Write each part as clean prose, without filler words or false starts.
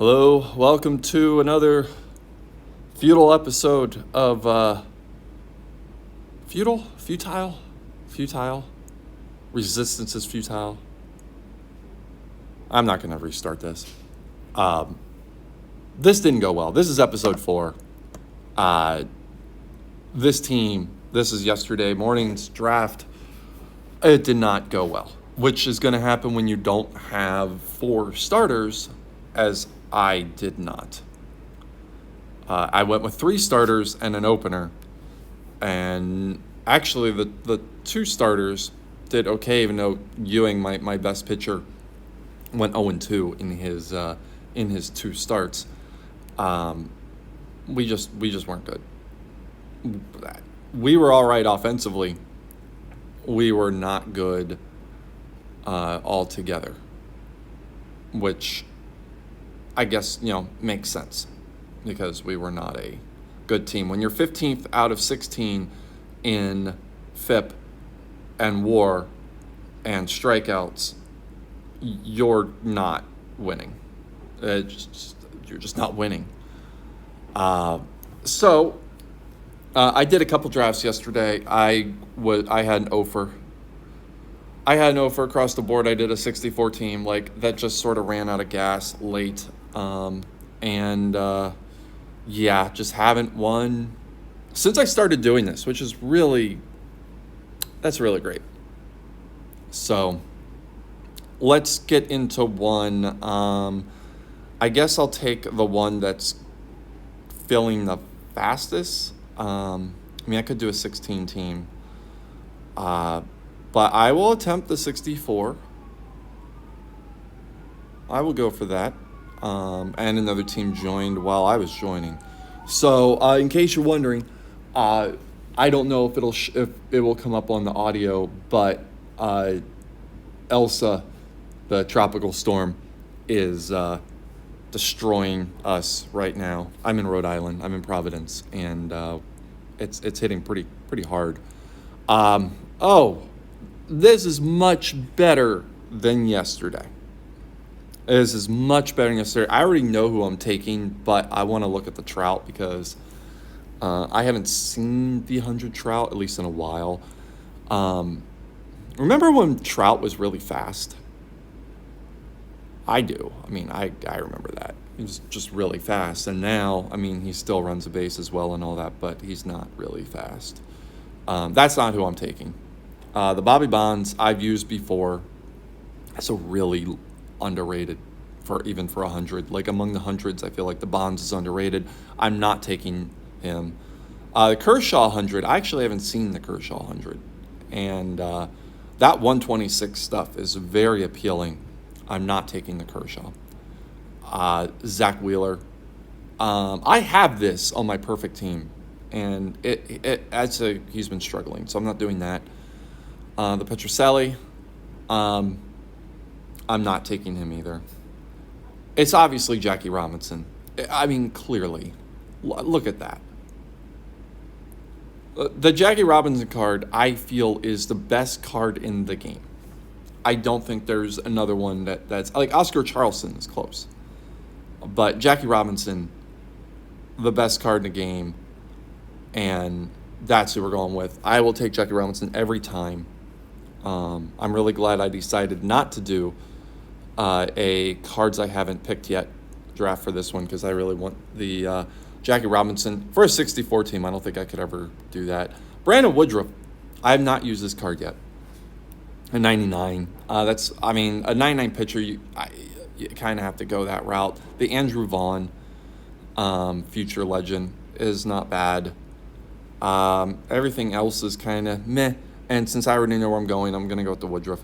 Hello, welcome to another futile episode of futile, resistance is futile. I'm not going to restart this. This didn't go well. This is episode 4. This is yesterday morning's draft. It did not go well, which is going to happen when you don't have 4 starters, as I did not. I went with 3 starters and an opener, and actually the 2 starters did okay, even though Ewing, my best pitcher, went 0-2 in his 2 starts. We just weren't good. We were all right offensively. We were not good altogether, which I guess, makes sense because we were not a good team. When you're 15th out of 16 in FIP and WAR and strikeouts, you're not winning. You're just not winning. So I did a couple drafts yesterday. I had an Ep4. I had an Ep4 across the board. I did a 64 team. That just sort of ran out of gas late. Just haven't won since I started doing this, which is that's really great. So let's get into one. I guess I'll take the one that's filling the fastest. I could do a 16 team. But I will attempt the 64. I will go for that. And another team joined while I was joining. So, in case you're wondering, I don't know if if it will come up on the audio, but Elsa, the tropical storm, is destroying us right now. I'm in Rhode Island. I'm in Providence, and it's hitting pretty hard. This is much better than yesterday. This is much better than yesterday. I already know who I'm taking, but I want to look at the Trout because I haven't seen the 100 Trout, at least in a while. Remember when Trout was really fast? I do. I remember that. He was just really fast. And now, he still runs the bases well and all that, but he's not really fast. That's not who I'm taking. The Bobby Bonds I've used before. That's a really underrated for 100. Among the hundreds, I feel like the Bonds is underrated. I'm not taking him. The Kershaw 100, I actually haven't seen the Kershaw 100. And that 126 stuff is very appealing. I'm not taking the Kershaw. Zach Wheeler. I have this on my perfect team. And he's been struggling, so I'm not doing that. The Petrocelli, I'm not taking him either. It's obviously Jackie Robinson. Clearly. Look at that. The Jackie Robinson card, I feel, is the best card in the game. I don't think there's another one that's... Oscar Charleston is close. But Jackie Robinson, the best card in the game, and that's who we're going with. I will take Jackie Robinson every time. I'm really glad I decided not to do a cards I haven't picked yet draft for this one because I really want the Jackie Robinson for a 64 team. I don't think I could ever do that. Brandon Woodruff, I have not used this card yet. A 99. A 99 pitcher, you kind of have to go that route. The Andrew Vaughn, future legend, is not bad. Everything else is kind of meh. And since I already know where I'm going to go with the Woodruff.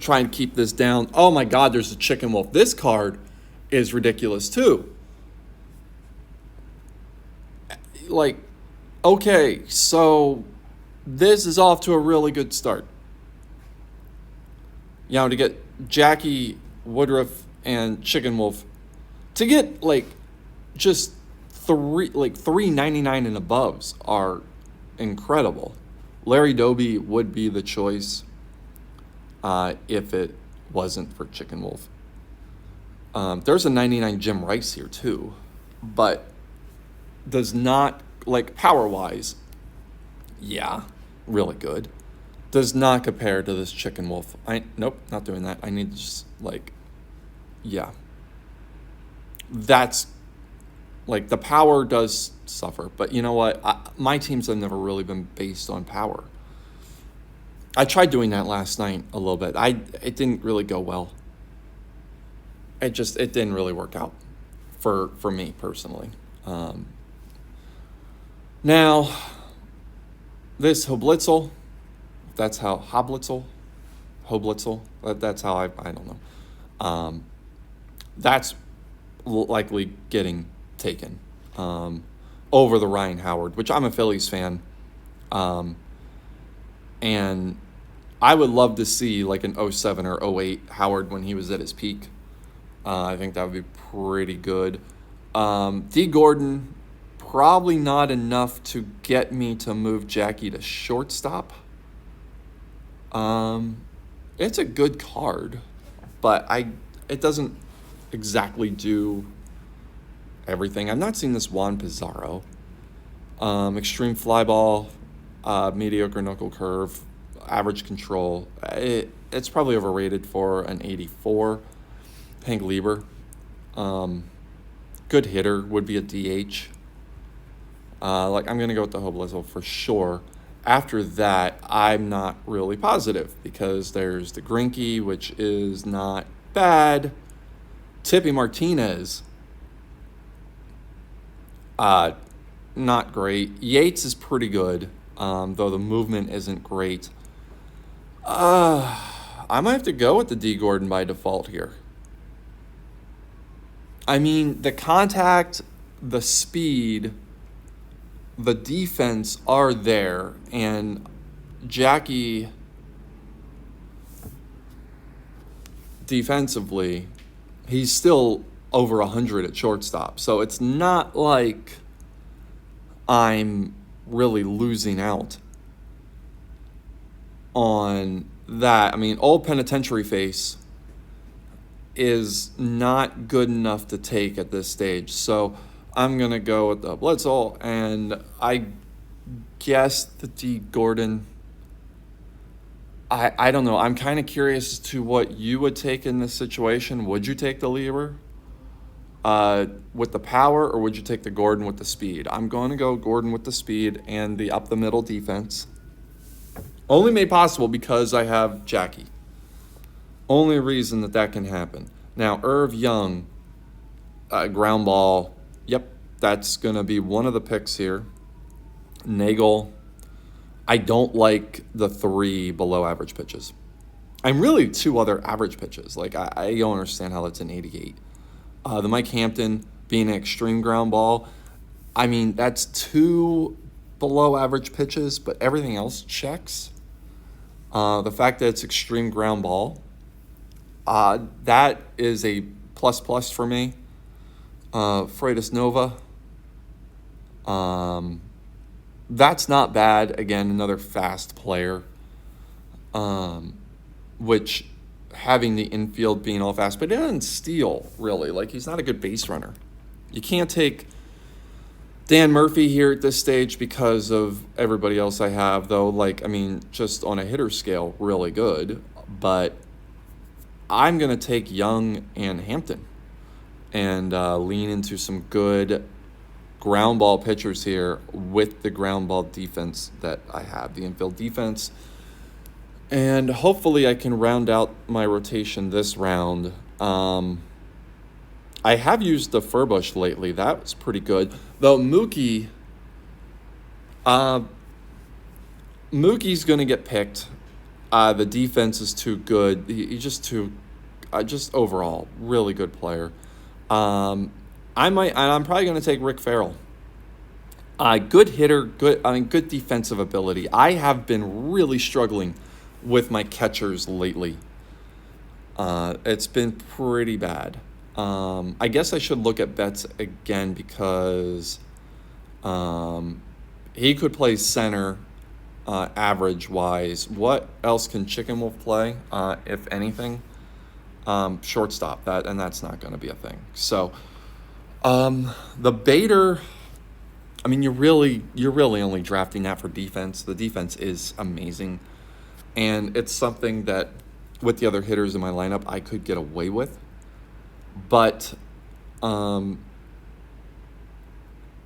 Try and keep this down. Oh my God, there's a Chicken Wolf. This card is ridiculous too. Okay, so this is off to a really good start. To get Jackie, Woodruff, and Chicken Wolf, to get just $3.99 and aboves are incredible. Larry Doby would be the choice if it wasn't for Chicken Wolf. There's a 99 Jim Rice here too, but does not, like, power-wise, yeah, really good. Does not compare to this Chicken Wolf. Nope, not doing that. I need to just, like, yeah. That's, like, the power does suffer. But you know what? My teams have never really been based on power. I tried doing that last night a little bit. It didn't really go well. It didn't really work out for me personally. Now, this Hoblitzel, that's how Hoblitzel, that's how I don't know. That's likely getting taken over the Ryan Howard, which I'm a Phillies fan. And I would love to see like an 07 or 08 Howard when he was at his peak. I think that would be pretty good. D. Gordon, probably not enough to get me to move Jackie to shortstop. It's a good card, but it doesn't exactly do everything. I've not seen this Juan Pizarro. Extreme fly ball, mediocre knuckle curve, average control. It's probably overrated for an 84. Hank Lieber. Good hitter, would be a DH. I'm going to go with the Hoblitzel for sure. After that, I'm not really positive because there's the Greinke, which is not bad. Tippy Martinez, not great. Yates is pretty good, though the movement isn't great. I might have to go with the D. Gordon by default here. I mean, the contact, the speed, the defense are there, and Jackie, defensively, he's still over 100 at shortstop. So it's not like I'm really losing out on that. I mean, Old Penitentiary Face is not good enough to take at this stage. So I'm going to go with the Bledsoe, and I guess the D. Gordon. I don't know. I'm kind of curious as to what you would take in this situation. Would you take the Lieber with the power, or would you take the Gordon with the speed? I'm going to go Gordon with the speed and the up-the-middle defense. Only made possible because I have Jackie. Only reason that can happen. Now, Irv Young, ground ball. Yep, that's going to be one of the picks here. Nagel. I don't like the 3 below average pitches. I'm really 2 other average pitches. Like, I don't understand how that's an 88. The Mike Hampton being an extreme ground ball. I mean, that's 2 below average pitches, but everything else checks. The fact that it's extreme ground ball, that is a plus for me. Freitas Nova. That's not bad. Again, another fast player, which having the infield being all fast, but he doesn't steal, really. Like, he's not a good base runner. You can't take Dan Murphy here at this stage because of everybody else I have, though. Like, I mean, just on a hitter scale, really good. But I'm going to take Young and Hampton and lean into some good ground ball pitchers here with the ground ball defense that I have, the infield defense. And hopefully I can round out my rotation this round. I have used the Furbush lately. That was pretty good. Though Mookie's going to get picked. The defense is too good. He's just just overall, really good player. I'm probably going to take Rick Farrell. Good hitter, good defensive ability. I have been really struggling with my catchers lately. It's been pretty bad. I guess I should look at Betts again because he could play center average-wise. What else can Chicken Wolf play, if anything? shortstop. That's not going to be a thing. So the Bader, I mean, you're really only drafting that for defense. The defense is amazing, and it's something that with the other hitters in my lineup I could get away with, but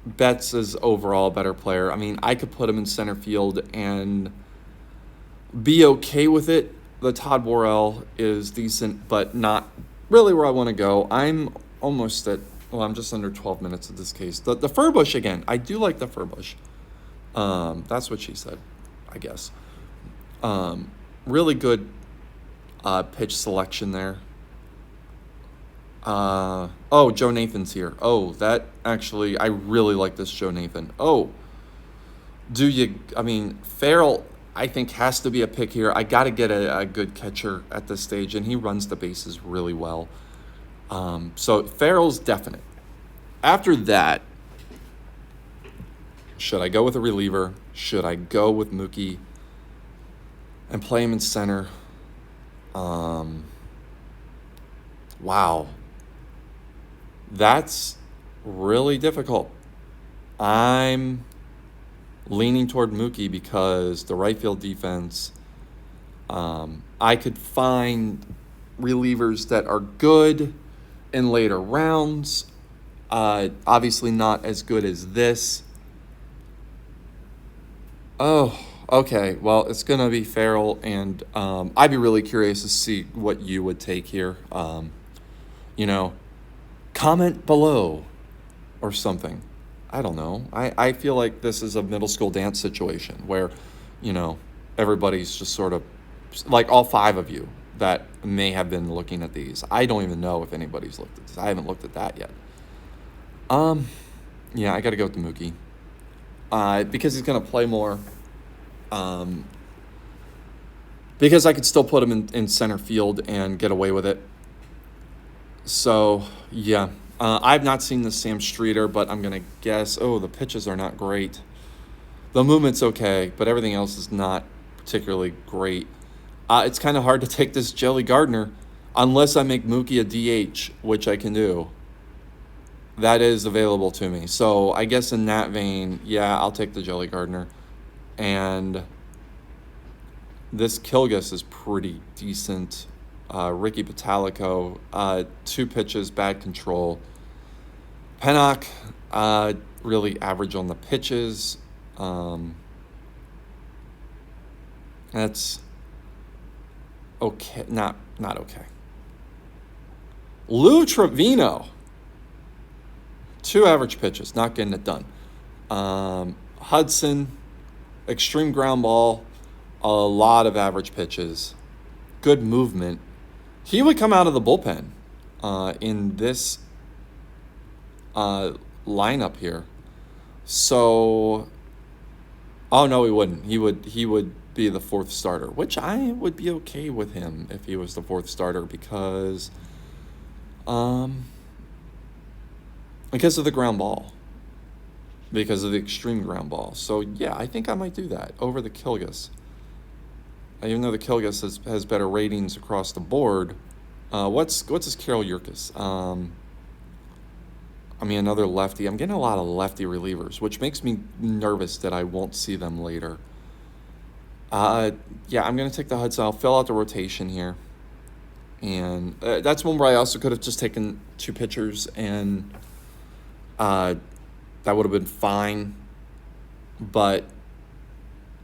Betts is overall a better player. I mean, I could put him in center field and be okay with it. The Todd Worrell is decent, but not really where I want to go. I'm almost at, well, I'm just under 12 minutes of this case. The Furbush, again, I do like the Furbush. That's what she said, I guess. Really good pitch selection there. Joe Nathan's here. Oh, that actually, I really like this Joe Nathan. Oh, Farrell, I think, has to be a pick here. I got to get a good catcher at this stage, and he runs the bases really well. So Farrell's definite. After that, should I go with a reliever? Should I go with Mookie and play him in center? Wow. That's really difficult. I'm leaning toward Mookie because the right field defense, I could find relievers that are good in later rounds. Obviously not as good as this. Oh, okay. Well, it's going to be Farrell, and I'd be really curious to see what you would take here. Comment below or something. I don't know. I feel like this is a middle school dance situation where, everybody's just sort of, like all 5 of you that may have been looking at these. I don't even know if anybody's looked at this. I haven't looked at that yet. Yeah, I got to go with the Mookie. Because he's going to play more. Because I could still put him in center field and get away with it. So, yeah. I've not seen the Sam Streeter, but I'm going to guess, the pitches are not great. The movement's okay, but everything else is not particularly great. It's kind of hard to take this Jelly Gardner unless I make Mookie a DH, which I can do. That is available to me. So I guess in that vein, yeah, I'll take the Jelly Gardner. And this Kilgus is pretty decent. Ricky Patalico, 2 pitches, bad control. Pennock, really average on the pitches. That's okay. Not okay. Lou Trevino, 2 average pitches, not getting it done. Hudson, extreme ground ball, a lot of average pitches, good movement. He would come out of the bullpen in this lineup here. So, no, he wouldn't. He would be the 4th starter, which I would be okay with him if he was the 4th starter because of the ground ball, because of the extreme ground ball. So yeah, I think I might do that over the Kilgus. Even though the Kilgus has better ratings across the board, what's his Carol Yerkes? Another lefty. I'm getting a lot of lefty relievers, which makes me nervous that I won't see them later. I'm going to take the Hudson. I'll fill out the rotation here. And that's one where I also could have just taken 2 pitchers, and that would have been fine. But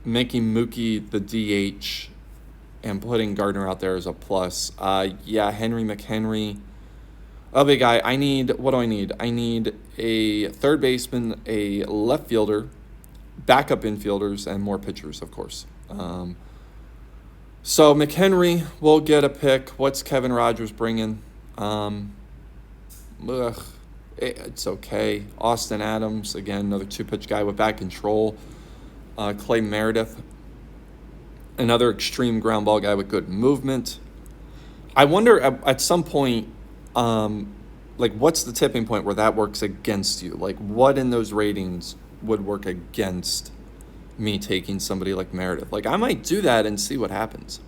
making Mookie the DH and putting Gardner out there is a plus. Henry McHenry. Oh, big guy. What do I need? I need a third baseman, a left fielder, backup infielders, and more pitchers, of course. So McHenry will get a pick. What's Kevin Rogers bringing? It's okay. Austin Adams, again, another 2-pitch guy with back control. Clay Meredith, another extreme ground ball guy with good movement. I wonder at some point, what's the tipping point where that works against you? Like, what in those ratings would work against me taking somebody like Meredith? Like, I might do that and see what happens.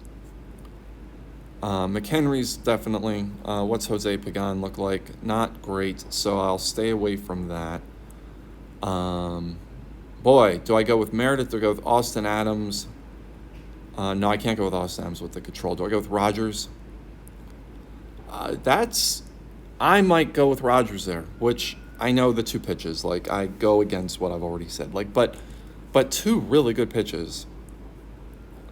McHenry's definitely. What's Jose Pagan look like? Not great, so I'll stay away from that. Boy, do I go with Meredith? Do I go with Austin Adams? No, I can't go with Austin Adams with the control. Do I go with Rogers? I might go with Rogers there, which I know the two pitches. Like, I go against what I've already said. Like, but two really good pitches.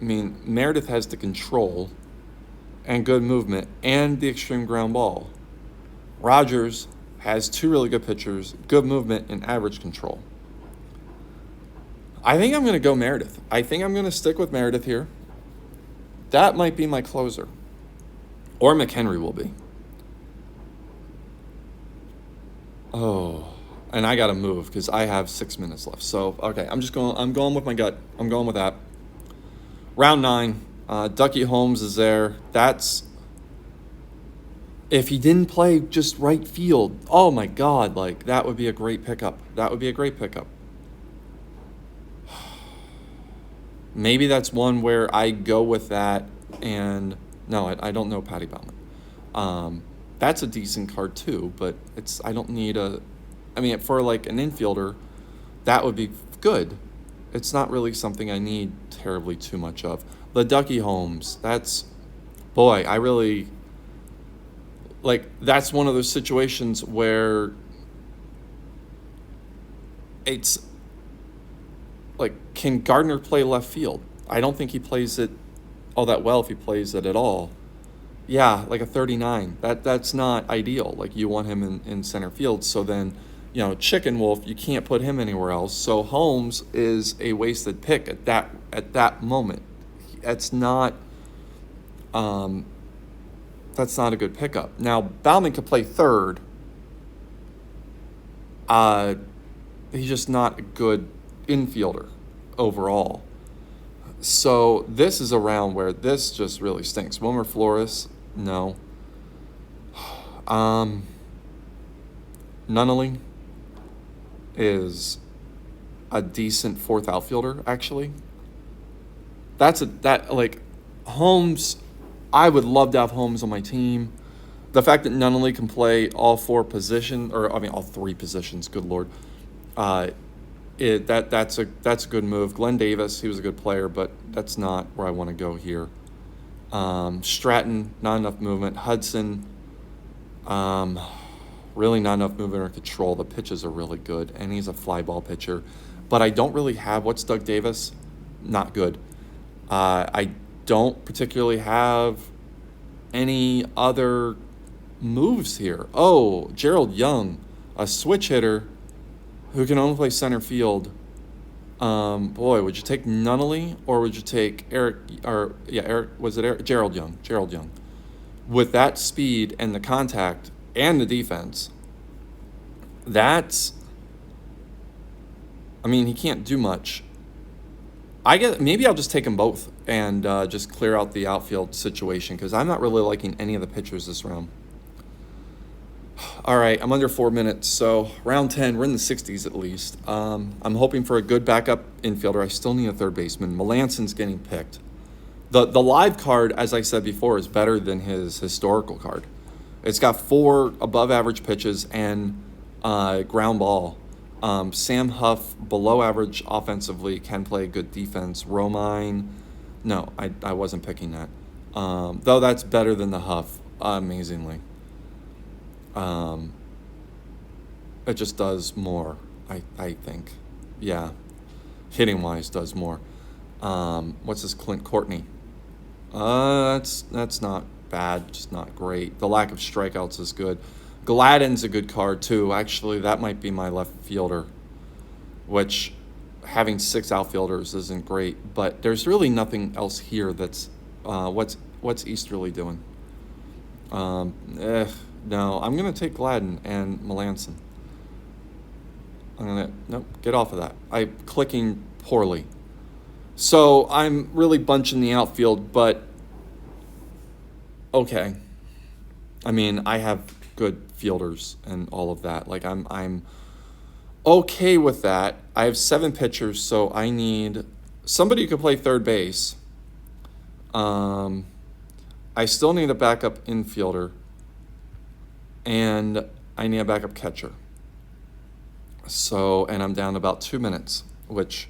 I mean, Meredith has the control and good movement and the extreme ground ball. Rogers has two really good pitchers, good movement, and average control. I think I'm going to go Meredith. I think I'm going to stick with Meredith here. That might be my closer. Or McHenry will be. Oh, and I got to move because I have 6 minutes left. So, okay, I'm going with my gut. I'm going with that. Round 9, Ducky Holmes is there. If he didn't play just right field, oh my God, like, that would be a great pickup. Maybe that's one where I go with that, and no, I don't know Patty Bauman. That's a decent card too, but I don't need for like an infielder, that would be good. It's not really something I need terribly too much of. The Ducky Holmes, that's one of those situations where it's like, can Gardner play left field? I don't think he plays it all that well if he plays it at all. Yeah, like a 39. That's not ideal. Like, you want him in center field. So then, Chicken Wolf, you can't put him anywhere else. So Holmes is a wasted pick at that moment. That's not a good pickup. Now, Bauman could play third. He's just not a good infielder overall. So this is a round where this just really stinks. Wilmer Flores, no. Nunnally is a decent fourth outfielder, actually. Holmes, I would love to have Holmes on my team. The fact that Nunnally can play all all three positions, good Lord. That's a good move. Glenn Davis, he was a good player, but that's not where I want to go here. Stratton, not enough movement. Hudson, really not enough movement or control. The pitches are really good, and he's a fly ball pitcher. But I don't really have, what's Doug Davis? Not good. I don't particularly have any other moves here. Oh, Gerald Young, a switch hitter who can only play center field. Boy, would you take Nunnally or would you take Gerald Young? Gerald Young. With that speed and the contact and the defense, he can't do much. I guess maybe I'll just take them both and just clear out the outfield situation because I'm not really liking any of the pitchers this round. All right, I'm under 4 minutes, so round 10, we're in the 60s at least. I'm hoping for a good backup infielder. I still need a third baseman. Melanson's getting picked. The live card, as I said before, is better than his historical card. It's got 4 above-average pitches and ground ball. Sam Huff, below average offensively, can play good defense. Romine, no, I wasn't picking that. Though that's better than the Huff, amazingly. It just does more, I think. Yeah. Hitting-wise, does more. What's this, Clint Courtney? That's not bad, just not great. The lack of strikeouts is good. Gladden's a good card, too. Actually, that might be my left fielder, which having 6 outfielders isn't great. But there's really nothing else here that's what's East really doing? No, I'm going to take Gladden and Melanson. Nope, get off of that. I'm clicking poorly. So I'm really bunching the outfield, but okay. I have good fielders and all of that. Like I'm okay with that. I have 7 pitchers, so I need somebody who can play third base. I still need a backup infielder, and I need a backup catcher. So, and I'm down about 2 minutes, which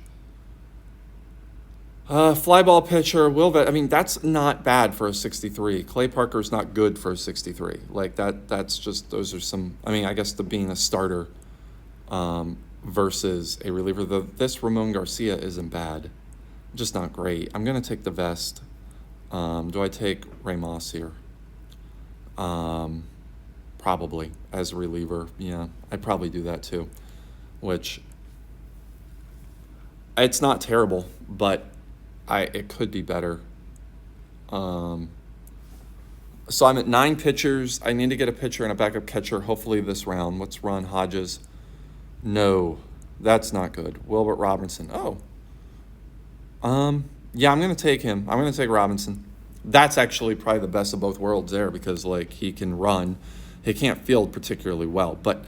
fly ball pitcher, I mean, that's not bad for a 63. Clay Parker's not good for a 63. Like that's just, those are some, I mean, I guess being a starter versus a reliever. This Ramon Garcia isn't bad, just not great. I'm going to take the vest. Do I take Ramos here? Probably as a reliever. Yeah, I'd probably do that too, which it's not terrible, but it could be better. So I'm at 9 pitchers. I need to get a pitcher and a backup catcher, hopefully this round. Let's run Hodges. No, that's not good. Wilbert Robinson. Oh. Yeah, I'm going to take him. I'm going to take Robinson. That's actually probably the best of both worlds there because, like, he can run. He can't field particularly well, but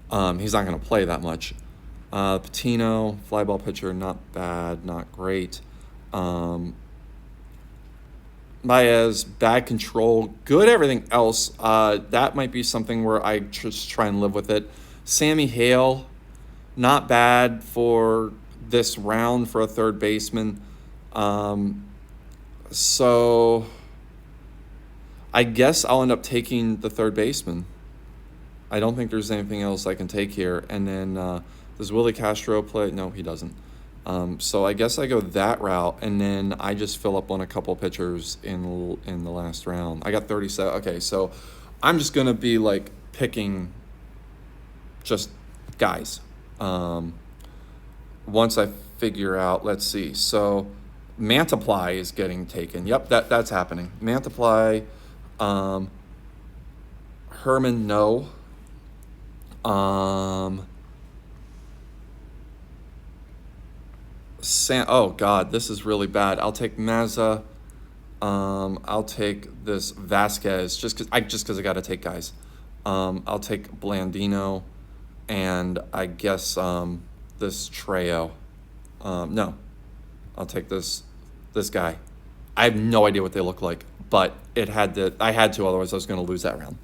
he's not going to play that much. Patino, fly ball pitcher, not bad, not great. Baez, bad control, good everything else. That might be something where I just try and live with it. Sammy Hale, not bad for this round for a third baseman. So I guess I'll end up taking the third baseman. I don't think there's anything else I can take here. And then does Willie Castro play? No, he doesn't. So I guess I go that route, and then I just fill up on a couple pitchers in the last round. I got 37. Okay, so I'm just going to be, like, picking just guys. Once I figure out, let's see. So Mantiply is getting taken. Yep, that's happening. Mantiply, Herman, no. Oh God, this is really bad. I'll take Mazza. I'll take this Vasquez just because I got to take guys. I'll take Blandino, and I guess this Trejo. No, I'll take this guy. I have no idea what they look like, but I had to, otherwise I was going to lose that round.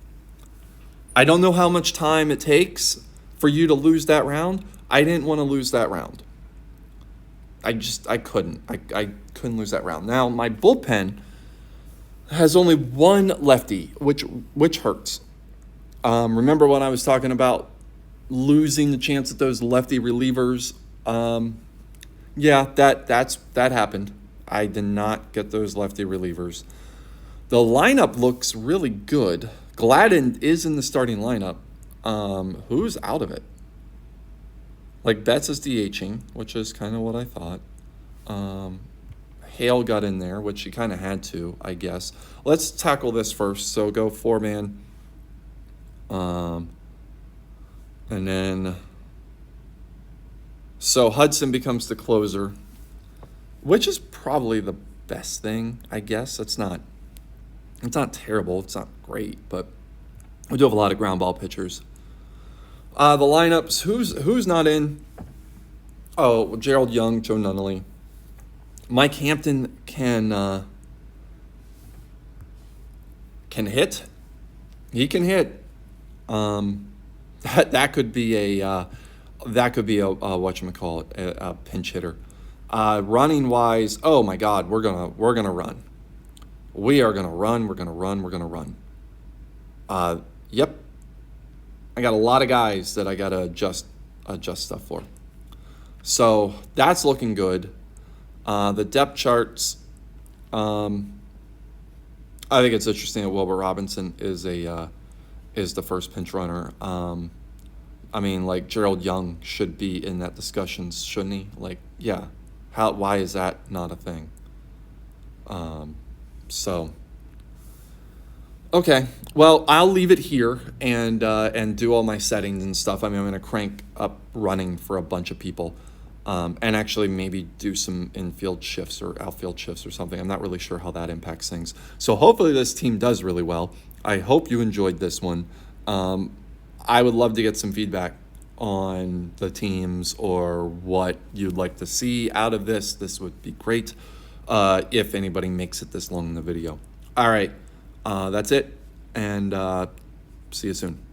I don't know how much time it takes for you to lose that round. I didn't want to lose that round. I couldn't. I couldn't lose that round. Now, my bullpen has only one lefty, which hurts. Remember when I was talking about losing the chance at those lefty relievers? Yeah, that happened. I did not get those lefty relievers. The lineup looks really good. Gladden is in the starting lineup. Who's out of it? Like, Betts is DHing, which is kind of what I thought. Hale got in there, which he kind of had to, I guess. Let's tackle this first. So go 4-man. And then... So Hudson becomes the closer, which is probably the best thing, I guess. It's not terrible. It's not great, but we do have a lot of ground ball pitchers. The lineups, who's not in? Oh, Gerald Young, Joe Nunnally. Mike Hampton can hit. He can hit. That could be a whatchamacallit, a pinch hitter. Running wise, oh my God, we're gonna run. We are gonna run. We're gonna run. Yep. I got a lot of guys that I gotta adjust stuff for. So that's looking good. The depth charts. I think it's interesting that Wilbur Robinson is the first pinch runner. I mean, like, Gerald Young should be in that discussion, shouldn't he? Like, yeah. Why is that not a thing? So, okay. Well, I'll leave it here and do all my settings and stuff. I mean, I'm going to crank up running for a bunch of people, and actually maybe do some infield shifts or outfield shifts or something. I'm not really sure how that impacts things. So hopefully this team does really well. I hope you enjoyed this one. I would love to get some feedback on the teams or what you'd like to see out of this. This would be great if anybody makes it this long in the video. All right. That's it, and see you soon.